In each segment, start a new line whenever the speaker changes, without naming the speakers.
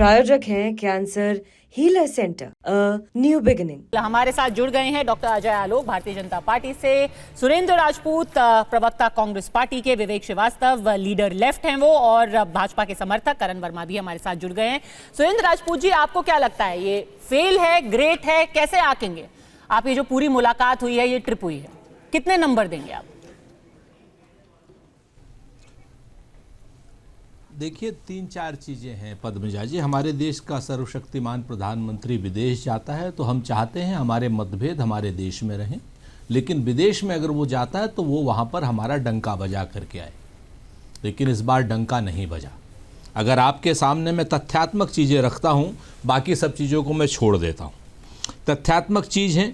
प्रायोजक हैं cancer healer centre, new beginning.
हमारे साथ जुड़ गए हैं डॉक्टर अजय आलोक भारतीय जनता पार्टी से, सुरेंद्र राजपूत प्रवक्ता कांग्रेस पार्टी के, विवेक श्रीवास्तव लीडर लेफ्ट हैं वो, और भाजपा के समर्थक करण वर्मा भी हमारे साथ जुड़ गए हैं। सुरेंद्र राजपूत जी, आपको क्या लगता है, ये फेल है, ग्रेट है, कैसे आंकेंगे आप? ये जो पूरी मुलाकात हुई है, ये ट्रिप हुई है, कितने नंबर देंगे आप?
देखिए, 3-4 चीज़ें हैं पद्मजा जी। हमारे देश का सर्वशक्तिमान प्रधानमंत्री विदेश जाता है तो हम चाहते हैं हमारे मतभेद हमारे देश में रहें, लेकिन विदेश में अगर वो जाता है तो वो वहाँ पर हमारा डंका बजा करके आए। लेकिन इस बार डंका नहीं बजा। अगर आपके सामने मैं तथ्यात्मक चीज़ें रखता हूँ, बाकी सब चीज़ों को मैं छोड़ देता हूँ। तथ्यात्मक चीज़ है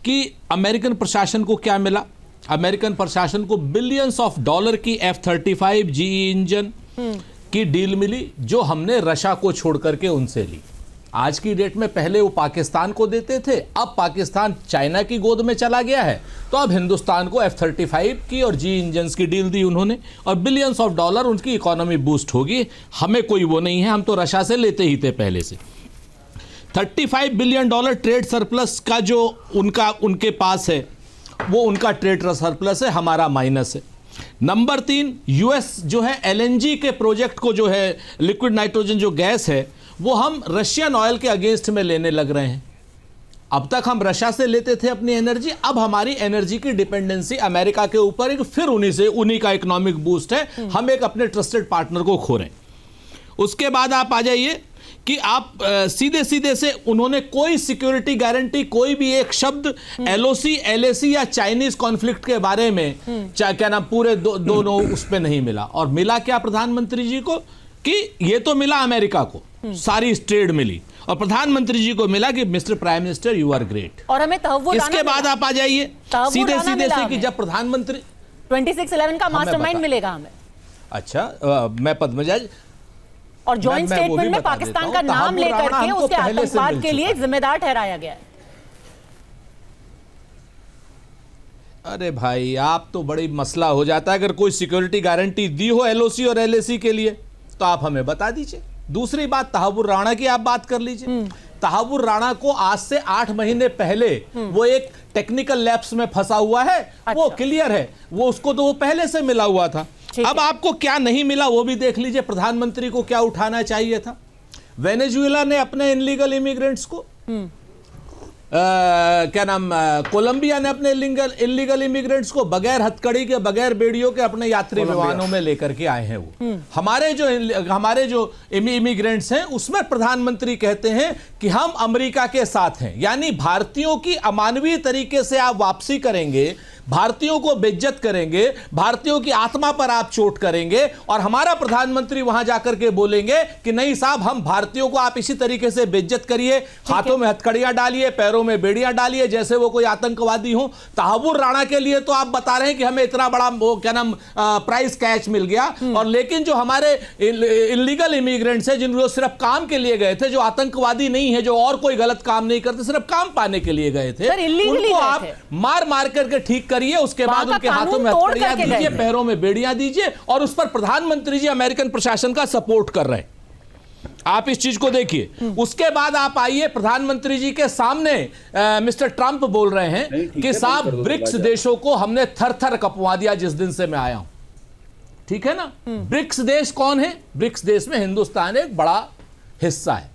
कि अमेरिकन प्रशासन को क्या मिला। अमेरिकन प्रशासन को बिलियंस ऑफ डॉलर की F-35 GE इंजन की डील मिली, जो हमने रशिया को छोड़ करके उनसे ली। आज की डेट में पहले वो पाकिस्तान को देते थे, अब पाकिस्तान चाइना की गोद में चला गया है, तो अब हिंदुस्तान को F-35 की और GE इंजन्स की डील दी उन्होंने, और बिलियंस ऑफ डॉलर उनकी इकोनॉमी बूस्ट होगी। हमें कोई वो नहीं है, हम तो रशिया से लेते ही थे पहले से। $35 बिलियन ट्रेड सरप्लस का जो उनके पास है, वो उनका ट्रेड सरप्लस है, हमारा माइनस है। नंबर 3, यूएस जो है LNG के प्रोजेक्ट को, जो है लिक्विड नाइट्रोजन जो गैस है, वो हम रशियन ऑयल के अगेंस्ट में लेने लग रहे हैं। अब तक हम रशिया से लेते थे अपनी एनर्जी, अब हमारी एनर्जी की डिपेंडेंसी अमेरिका के ऊपर है, फिर उन्हीं का इकोनॉमिक बूस्ट है। हम एक अपने ट्रस्टेड पार्टनर को खो रहे हैं। उसके बाद आप आ जाइए कि आप सीधे से उन्होंने कोई सिक्योरिटी गारंटी, कोई भी एक शब्द LOC, LAC या चाइनीज कॉन्फ्लिक्ट के बारे में क्या नाम पूरे दोनों उस पे नहीं मिला। और मिला क्या प्रधानमंत्री जी को, कि ये तो मिला अमेरिका को, सारी ट्रेड मिली, और प्रधानमंत्री जी को मिला कि mister prime minister you are great.
और हमें तहव्वुर
इसके बाद आप आ जाइए सीधे से कि जब प्रधानमंत्री
2611 का मास्टरमाइंड मिलेगा हमें।
अच्छा, मैं पद्मजा,
और जॉइंट स्टेटमेंट में पाकिस्तान का नाम लेकर के उसके आतंकवाद के लिए जिम्मेदार ठहराया गया है।
अरे भाई, आप तो बड़ी मसला हो जाता है। अगर कोई सिक्योरिटी गारंटी दी हो LOC और LAC के लिए तो आप हमें बता दीजिए। दूसरी बात, तहव्वुर राणा की आप बात कर लीजिए। तहव्वुर राणा को आज से 8 महीने पहले वो एक टेक्निकल लैप्स में फंसा हुआ है। अच्छा। वो क्लियर है, वो उसको तो वो पहले से मिला हुआ था। अब आपको क्या नहीं मिला वो भी देख लीजिए। प्रधानमंत्री को क्या उठाना चाहिए था। वेनेजुएला ने अपने इनलीगल इमिग्रेंट्स को कोलंबिया ने अपने इलीगल इमिग्रेंट्स को बगैर हथकड़ी के, बगैर बेड़ियों के अपने यात्री विमानों में लेकर के आए हैं। वो हमारे जो इमिग्रेंट्स हैं, उसमें प्रधानमंत्री कहते हैं कि हम अमेरिका के साथ हैं। यानी भारतीयों की अमानवीय तरीके से आप वापसी करेंगे, भारतीयों को बेइज्जत करेंगे, भारतीयों की आत्मा पर आप चोट करेंगे, और हमारा प्रधानमंत्री वहां जाकर के बोलेंगे कि नहीं साहब, हम भारतीयों को आप इसी तरीके से बेइज्जत करिए, हाथों में हथकड़ियां डालिए, पैरों में बेड़ियां डालिए, जैसे वो कोई आतंकवादी हो। तहव्वुर राणा के लिए तो आप बता रहे हैं कि हमें इतना बड़ा प्राइस कैच मिल गया, और लेकिन जो हमारे इलीगल इमिग्रेंट्स हैं, जिनको सिर्फ काम के लिए गए थे, जो आतंकवादी नहीं है, जो और कोई गलत काम नहीं करते, सिर्फ काम पाने के लिए गए थे, उनको आप मार करके ठीक करिए। उसके बाद उनके हाथों में हथकड़ियां दीजिए, पैरों में बेड़ियां दीजिए, और उस पर प्रधानमंत्री जी अमेरिकन प्रशासन का सपोर्ट कर रहे हैं। आप इस चीज को देखिए। उसके बाद आप आइए, प्रधानमंत्री जी के सामने मिस्टर ट्रंप बोल रहे हैं कि साहब, ब्रिक्स देशों को हमने थर-थर कपवा दिया जिस दिन से मैं आया हूं। ठीक है ना। ब्रिक्स देश कौन है? ब्रिक्स देश में हिंदुस्तान एक बड़ा हिस्सा है।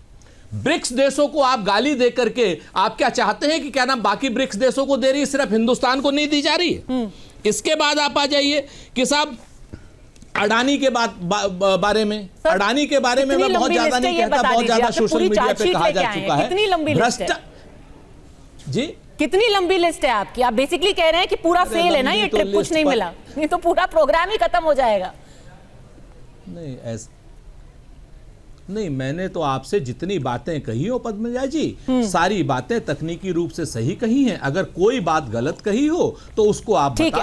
ब्रिक्स देशों को आप गाली दे करके आप क्या चाहते हैं कि क्या नाम बाकी ब्रिक्स देशों को दे रही है, सिर्फ हिंदुस्तान को नहीं दी जा रही है। इसके बाद आप आ जाइए कि साहब, अडानी के बारे में, अडानी के बारे में मैं बहुत ज्यादा नहीं कहता, बहुत ज्यादा सोशल मीडिया पे कहा जा चुका है।
कितनी लंबी लिस्ट है
जी?
कितनी लंबी लिस्ट है आपकी? आप बेसिकली कह रहे हैं कि पूरा फेल है ना ये ट्रिप, कुछ नहीं मिला, ये तो पूरा प्रोग्राम ही खत्म हो जाएगा।
नहीं, ऐसा नहीं, मैंने तो आपसे जितनी बातें कही हो पद्मजा जी, सारी बातें तकनीकी रूप से सही कही हैं। अगर कोई बात गलत कही हो तो उसको आप बता